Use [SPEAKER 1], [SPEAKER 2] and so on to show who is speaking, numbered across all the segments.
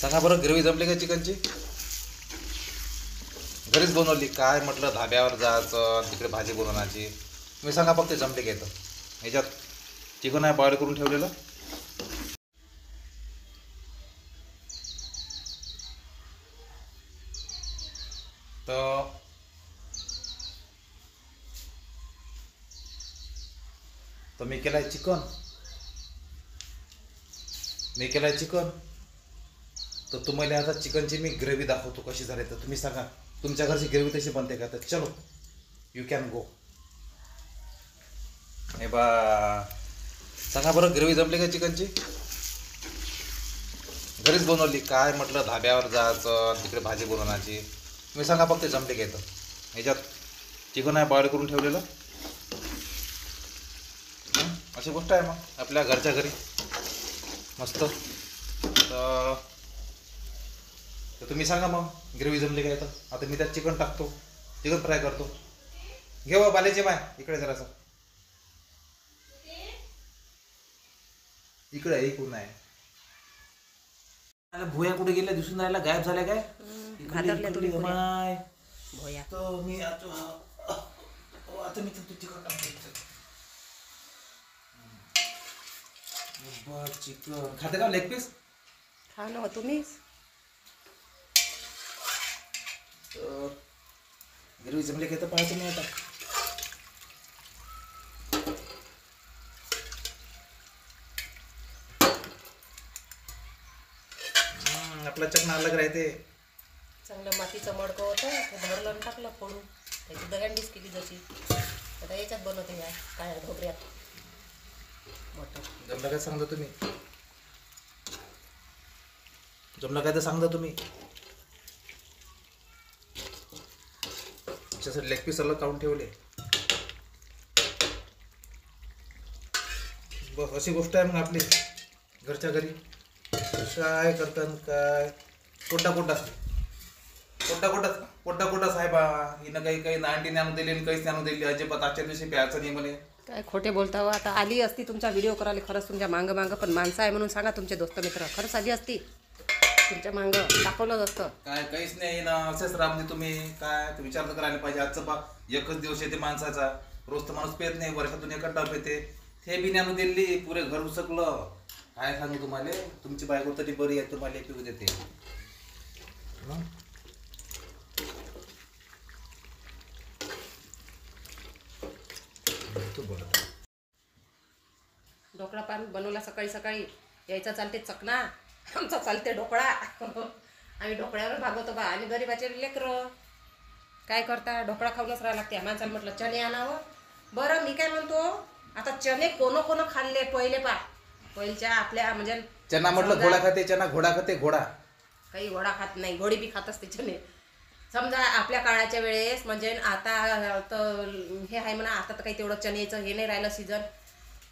[SPEAKER 1] सांगा बरं, ग्रेव्ही जमली का चिकनची? घरीच बनवली काय? म्हटलं धाब्यावर जायचं तिकडे भाजी बनवण्याची. मी सांगा फक्त जमले का? येतं ह्याच्यात चिकन आहे बॉईल करून ठेवलेलं. तर मी केलाय चिकन. तर तुम्हाला आता चिकनची मी ग्रेव्ही दाखवतो कशी झाली. तर तुम्ही सांगा तुमच्या घरची ग्रेव्ही तशी बनते का? तर चलो यू कॅन गो. हे बा, सांगा बरं, ग्रेव्ही जमली का चिकनची? घरीच बनवली काय? म्हटलं धाब्यावर जायचं तिकडे भाजी बनवण्याची. मी सांगा फक्त जमले का? येतं ह्याच्यात चिकन आहे बॉईल करून ठेवलेलं. अशी गोष्ट आहे मग आपल्या घरच्या घरी मस्त. तर तुम्ही सांगा मग ग्रेव्ही जमली का? येतं. आता मी त्यात चिकन टाकतो, चिकन फ्राय करतो. घेऊ बालेचे माय इकडे जरासं. इकडे इकडून आहे. भुया कुठे गेल्या? दिसून राहिला, गायब झाल्या काय? इकडे माय भुया. तर मी आता मी चिकन टाकतो. चिकन खाते का? लेग पीस
[SPEAKER 2] खा ना तुम्हीच.
[SPEAKER 1] ग्रेव्ही जमले का? तर पाहायचं मी आता. आपला चकना अलग राहते.
[SPEAKER 2] चांगलं मातीचं मडकं होतं ते धरलं आणि टाकलं फोडून. त्याची दगंडीच केली जशी. आता याच्यात बनवते या काय ढोबऱ्यात मोठं.
[SPEAKER 1] जमलं काय सांगता तुम्ही? जमलं काय तर सांगता तुम्ही. त्याच्यासाठी लेग पीस अलग काढून ठेवले. बस अशी गोष्ट आहे मग आपली घरच्या घरी. काय करतात काय? कोटा साहेबा हिनं काही नाईन्टीन आणून दिली आणि काहीच आणून दिली. अजिबात आजच्या दिवशी प्यायचं नाही म्हणे.
[SPEAKER 2] काय खोटे बोलता हो. आता आली असती तुमचा व्हिडिओ करायला खरंच तुमच्या मागं पण माणसं आहे म्हणून सांगा तुमचे दोस्त मित्र. खरंच आली असती तुमच्या मागं दाखवलं असतं.
[SPEAKER 1] काय काहीच नाही ना. असेच रामजी तुम्ही काय तर विचार तर करायला पाहिजे. आजचं पा एकच दिवस येते माणसाचा. रोज तर माणूस पेत नाही, वर्षातून एक टप येते. ते बी आणून दिली, पुरे घर उसकलं. काय सांगू तुम्हाला, तुमची बायको तरी बरी आहे, तुम्हाला पिऊ देते.
[SPEAKER 2] ढोकळा पान बनवला सकाळी सकाळी. यायचा चालते चकना, आमचा चालते ढोकळा. आम्ही ढोकळ्यावर भागवतो बा. आणि गरीबाचे लेकरं काय करता, ढोकळा खाऊनच राहायला लागते. माणसाला म्हटलं चणे आणावं. बरं मी काय म्हणतो, आता चणे कोण खाल्ले पहिले पा? पहिलच्या आपल्या म्हणजे
[SPEAKER 1] चना म्हटलं घोडा खाते, चना घोडा खाते. घोडा
[SPEAKER 2] काही घोडा खात नाही, घोडी बी खात असते चणे. समजा आपल्या काळाच्या वेळेस म्हणजे आता तर हे आहे म्हणा. आता तर काही तेवढं चण्याचं हे नाही राहिलं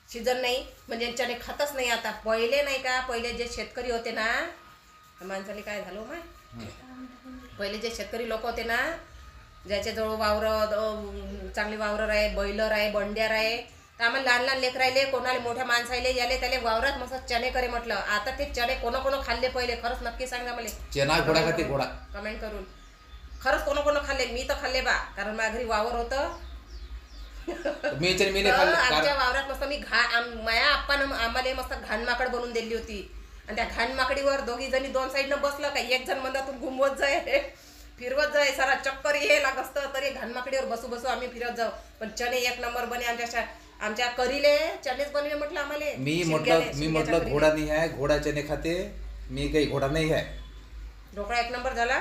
[SPEAKER 2] सीझन नाही म्हणजे चणे खातच नाही आता. पहिले नाही का, पहिले जे शेतकरी होते ना, माणसाला काय झालं माय, पहिले जे शेतकरी लोक होते ना, ज्याच्याजवळ वावरं चांगली वावरं आहे, बैलर आहे, बंड्यार आहे, तर आम्हाला लहान लेकर राहिले, कोणाला मोठ्या माणसाले याले त्याले वावरात मस्त चणे करे म्हटलं. आता ते चणे कोण खाल्ले पहिले? खरंच नक्की सांगा मला.
[SPEAKER 1] चना घोडा खाते. घोडा
[SPEAKER 2] कमेंट करून. खरंच कोण खाल्ले? मी तर खाल्ले बा, कारण माझ्या घरी वावर होतं.
[SPEAKER 1] मी नाही खाल्ले.
[SPEAKER 2] आमच्या वावरात मस्त मी माया आप्पानं आम्हाला मस्त घाणमाकड बनवून दिली होती. आणि त्या घाणमाकडीवर दोघी जणी दोन साईडनं बसलं का, एक जण मंदातून घुमवत जाय, फिरवत जाय, सारा चक्कर ये लाग असतं तरी घाणमाकडीवर बसू आम्ही फिरत जाऊ. पण चणे एक नंबर बने. आमच्या करीले चणेच बनले म्हटलं आम्हाला.
[SPEAKER 1] मी म्हटलं घोडा नाही आहे, घोडा चणे खाते. मी काही घोडा नाही आहे.
[SPEAKER 2] ढोकळा एक नंबर झाला.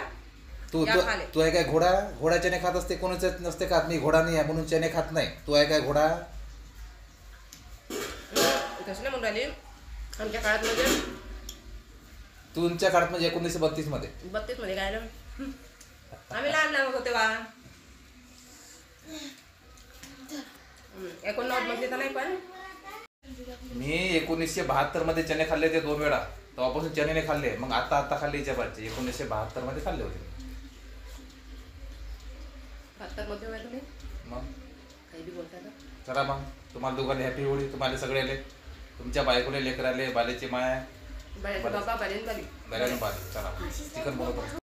[SPEAKER 1] तू आहे काय घोडा चणे खात असते? कोणीच नसते खात. मी घोडा नाही आहे म्हणून चणे खात नाही. तू आहे काय घोडा?
[SPEAKER 2] कसं म्हणून राहिली आमच्या काळात म्हणजे
[SPEAKER 1] तुमच्या काळात म्हणजे 1932 मध्ये.
[SPEAKER 2] 32 मध्ये काय आम्ही लहान होतो तेव्हा. 89 मध्ये तर नाही. पण
[SPEAKER 1] मी 1972 मध्ये चणे खाल्ले ते 2 वेळा. तेव्हापासून चणे नाही खाल्ले. मग आता खाल्ले याच्या बादचे. 1972 मध्ये खाल्ले होते.
[SPEAKER 2] 72 मध्ये होय तुम्ही?
[SPEAKER 1] मग
[SPEAKER 2] काही बी बोलता का?
[SPEAKER 1] चला मग तुम्हाला दोघांना हॅपी होळी. तुम्हाला सगळ्याले, तुमच्या बायकोले, लेकराले, बालेची माय,
[SPEAKER 2] बऱ्याच बाबा बरेच झाली
[SPEAKER 1] बऱ्याच बाजू चला चिकन बनवतो